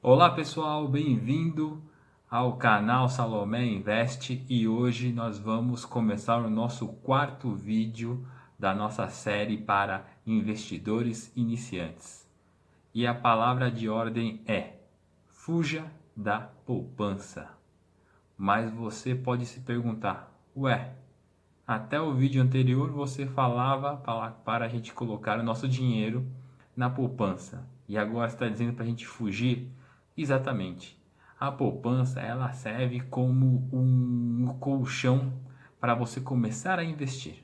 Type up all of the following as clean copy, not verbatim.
Olá pessoal, bem-vindo ao canal Salomé Invest e hoje nós vamos começar o nosso quarto vídeo da nossa série para investidores iniciantes. E a palavra de ordem é: fuja da poupança. Mas você pode se perguntar, ué, até o vídeo anterior você falava para a gente colocar o nosso dinheiro na poupança e agora está dizendo para a gente fugir? Exatamente. A poupança ela serve como um colchão para você começar a investir.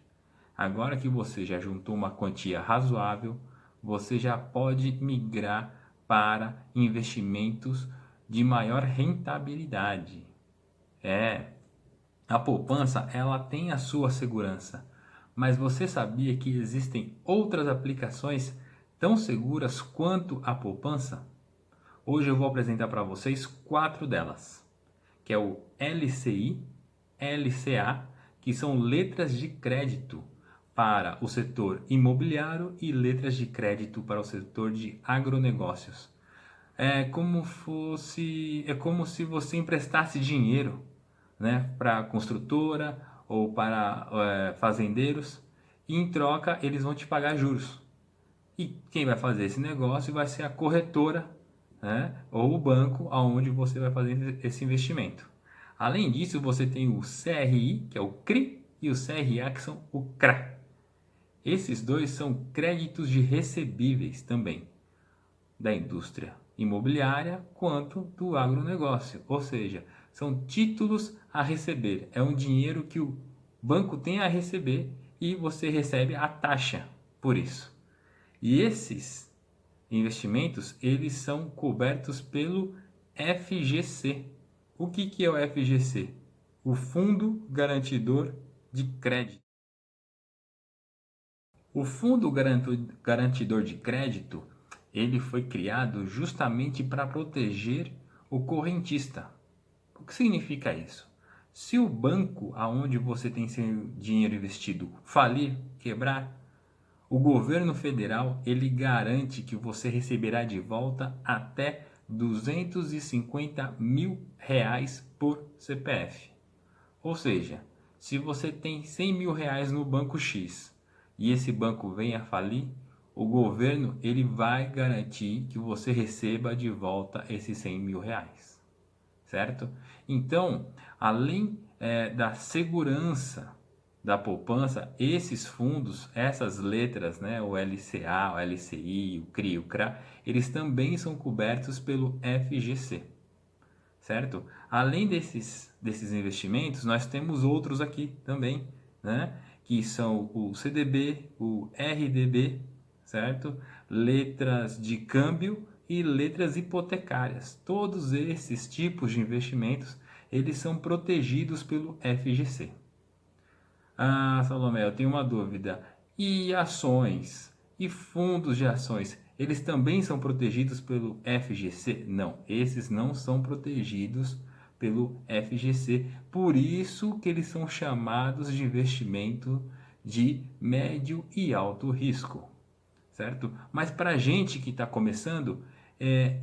Agora que você já juntou uma quantia razoável, você já pode migrar para investimentos de maior rentabilidade. É, a poupança, ela tem a sua segurança, mas você sabia que existem outras aplicações tão seguras quanto a poupança? Hoje eu vou apresentar para vocês quatro delas, que é o LCI, LCA, que são letras de crédito para o setor imobiliário e letras de crédito para o setor de agronegócios. É como se você emprestasse dinheiro, né, para construtora ou para fazendeiros, e em troca eles vão te pagar juros. E quem vai fazer esse negócio vai ser a corretora, né, ou o banco aonde você vai fazer esse investimento. Além disso, você tem o CRI, que é o CRI, e o CRA, que são o CRA. Esses dois são créditos de recebíveis também, da indústria imobiliária quanto do agronegócio, ou seja, são títulos a receber, é um dinheiro que o banco tem a receber e você recebe a taxa por isso. E esses investimentos, eles são cobertos pelo FGC. O que é o FGC? O Fundo Garantidor de Crédito. O Fundo Garantidor de Crédito, ele foi criado justamente para proteger o correntista. O que significa isso? Se o banco aonde você tem seu dinheiro investido falir, quebrar, o governo federal ele garante que você receberá de volta até R$ 250 mil por CPF. Ou seja, se você tem R$ 100 mil no banco X e esse banco vem a falir, o governo ele vai garantir que você receba de volta esses R$ 100 mil, certo? Então, além da segurança da poupança, esses fundos, essas letras, né, o LCA, o LCI, o CRI, o CRA, eles também são cobertos pelo FGC, certo? Além desses investimentos, nós temos outros aqui também, né? Que são o CDB, o RDB, certo? Letras de câmbio e letras hipotecárias. Todos esses tipos de investimentos, eles são protegidos pelo FGC. Ah, Salomé, eu tenho uma dúvida. E ações? E fundos de ações? Eles também são protegidos pelo FGC? Não, esses não são protegidos pelo FGC. Por isso que eles são chamados de investimento de médio e alto risco, certo? Mas para a gente que está começando,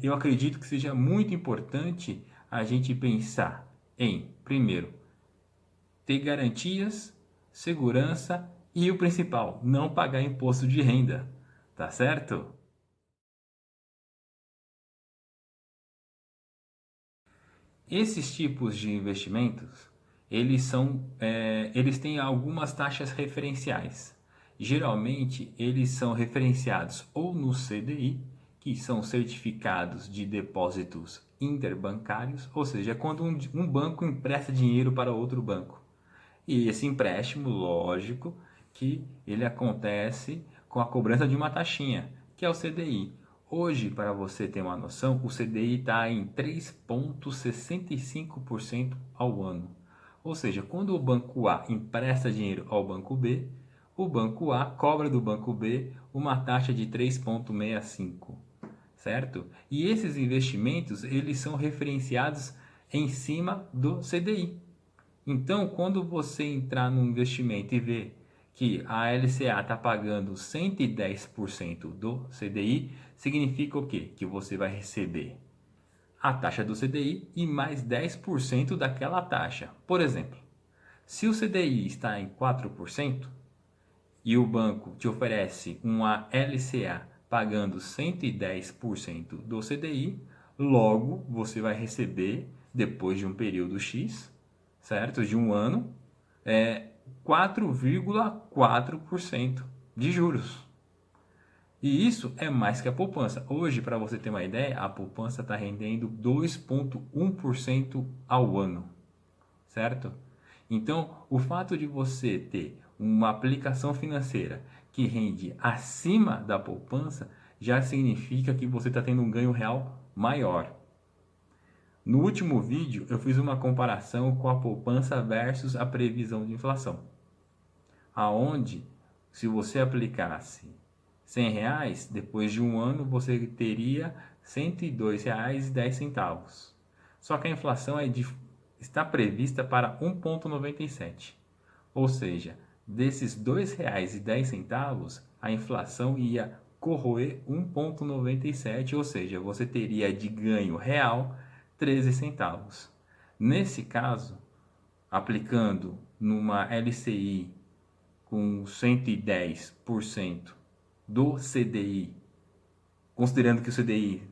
eu acredito que seja muito importante a gente pensar em, primeiro, ter garantias, segurança e o principal, não pagar imposto de renda, tá certo? Esses tipos de investimentos, eles têm algumas taxas referenciais. Geralmente, eles são referenciados ou no CDI, que são certificados de depósitos interbancários, ou seja, é quando um banco empresta dinheiro para outro banco. E esse empréstimo, lógico, que ele acontece com a cobrança de uma taxinha, que é o CDI. Hoje, para você ter uma noção, o CDI está em 3,65% ao ano. Ou seja, quando o banco A empresta dinheiro ao banco B, o banco A cobra do banco B uma taxa de 3,65, certo? E esses investimentos, eles são referenciados em cima do CDI. Então, quando você entrar no investimento e ver que a LCA está pagando 110% do CDI, significa o quê? Que você vai receber a taxa do CDI e mais 10% daquela taxa. Por exemplo, se o CDI está em 4% e o banco te oferece uma LCA pagando 110% do CDI, logo você vai receber, depois de um período X, certo? De um ano, 4,4% de juros. E isso é mais que a poupança. Hoje, para você ter uma ideia, a poupança está rendendo 2,1% ao ano, certo? Então, o fato de você ter uma aplicação financeira que rende acima da poupança já significa que você está tendo um ganho real maior. No último vídeo, eu fiz uma comparação com a poupança versus a previsão de inflação, aonde se você aplicasse R$ 100, depois de um ano você teria R$ 102,10. Só que a inflação está prevista para 1,97. Ou seja, desses R$ 2,10, a inflação ia corroer 1,97, ou seja, você teria de ganho real 13 centavos. Nesse caso, aplicando numa LCI com 110% do CDI, considerando que o CDI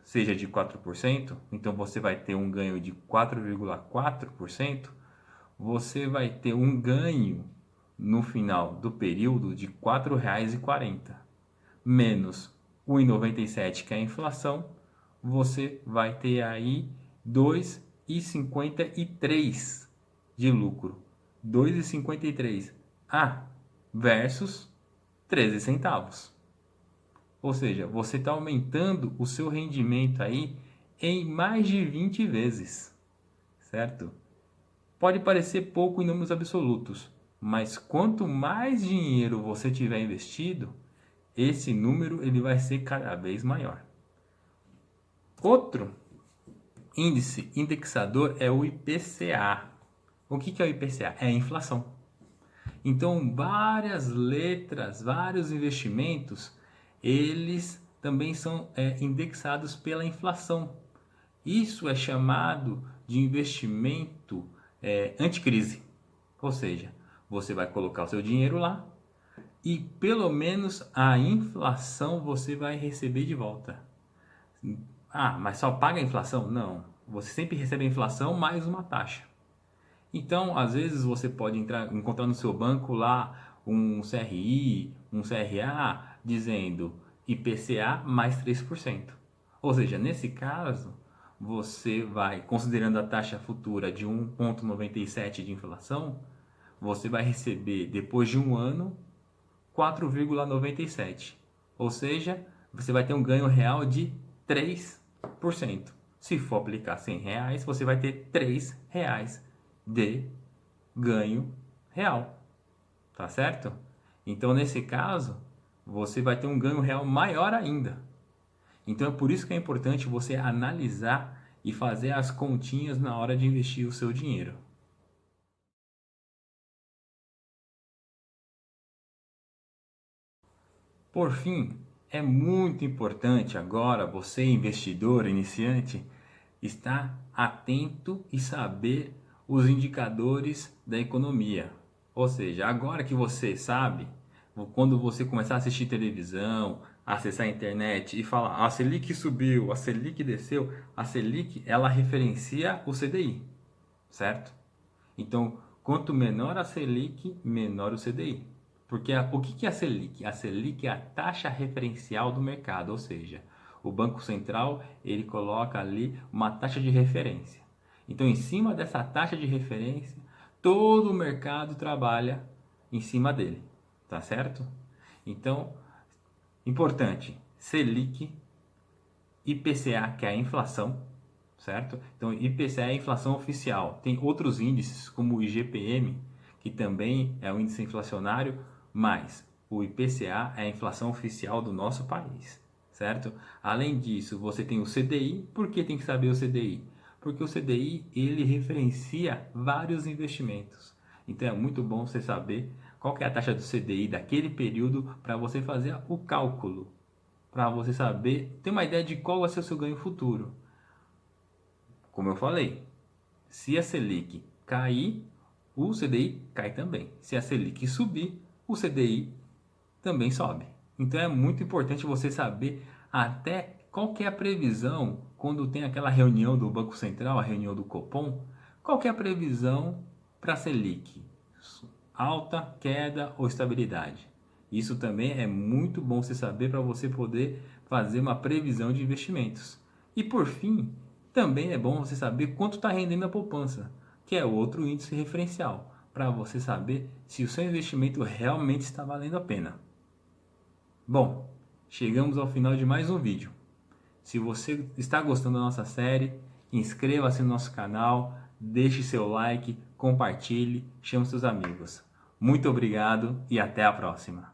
seja de 4%, então você vai ter um ganho de 4,4%, você vai ter um ganho no final do período de R$ 4,40, menos o 1,97 que é a inflação, você vai ter aí 2,53 de lucro. 2,53 versus 13 centavos. Ou seja, você está aumentando o seu rendimento aí em mais de 20 vezes, certo? Pode parecer pouco em números absolutos, mas quanto mais dinheiro você tiver investido, esse número ele vai ser cada vez maior. Outro índice indexador é o IPCA. O que é o IPCA? É a inflação. Então, várias letras, vários investimentos, eles também são indexados pela inflação. Isso é chamado de investimento anticrise. Ou seja, você vai colocar o seu dinheiro lá e pelo menos a inflação você vai receber de volta. Mas só paga a inflação? Não. Você sempre recebe a inflação mais uma taxa. Então, às vezes você pode encontrar no seu banco lá um CRI, um CRA, dizendo IPCA mais 3%. Ou seja, nesse caso, você vai, considerando a taxa futura de 1,97 de inflação, você vai receber, depois de um ano, 4,97. Ou seja, você vai ter um ganho real de 3%. Se for aplicar R$ 100, você vai ter R$ 3 de ganho real, tá certo? Então, nesse caso, você vai ter um ganho real maior ainda. Então, é por isso que é importante você analisar e fazer as continhas na hora de investir o seu dinheiro. Por fim, é muito importante agora você, investidor iniciante, estar atento e saber os indicadores da economia. Ou seja, agora que você sabe, quando você começar a assistir televisão, acessar a internet e falar a Selic subiu, a Selic desceu, a Selic ela referencia o CDI, certo? Então, quanto menor a Selic, menor o CDI. Porque o que é a Selic? A Selic é a taxa referencial do mercado, ou seja, o Banco Central ele coloca ali uma taxa de referência. Então, em cima dessa taxa de referência, todo o mercado trabalha em cima dele, tá certo? Então, importante, Selic, IPCA, que é a inflação, certo? Então, IPCA é a inflação oficial. Tem outros índices, como o IGPM, que também é um índice inflacionário, mas o IPCA é a inflação oficial do nosso país, certo? Além disso, você tem o CDI. Por que tem que saber o CDI? Porque o CDI, ele referencia vários investimentos. Então, é muito bom você saber qual que é a taxa do CDI daquele período para você fazer o cálculo, para você saber, ter uma ideia de qual vai ser o seu ganho futuro. como eu falei, se a Selic cair, o CDI cai também. Se a Selic subir, o CDI também sobe. Então é muito importante você saber até qual que é a previsão quando tem aquela reunião do Banco Central, a reunião do Copom, qual que é a previsão para a Selic? Alta, queda ou estabilidade? Isso também é muito bom você saber para você poder fazer uma previsão de investimentos. E por fim, também é bom você saber quanto está rendendo a poupança, que é outro índice referencial, para você saber se o seu investimento realmente está valendo a pena. Bom, chegamos ao final de mais um vídeo. Se você está gostando da nossa série, inscreva-se no nosso canal, deixe seu like, compartilhe, chame seus amigos. Muito obrigado e até a próxima.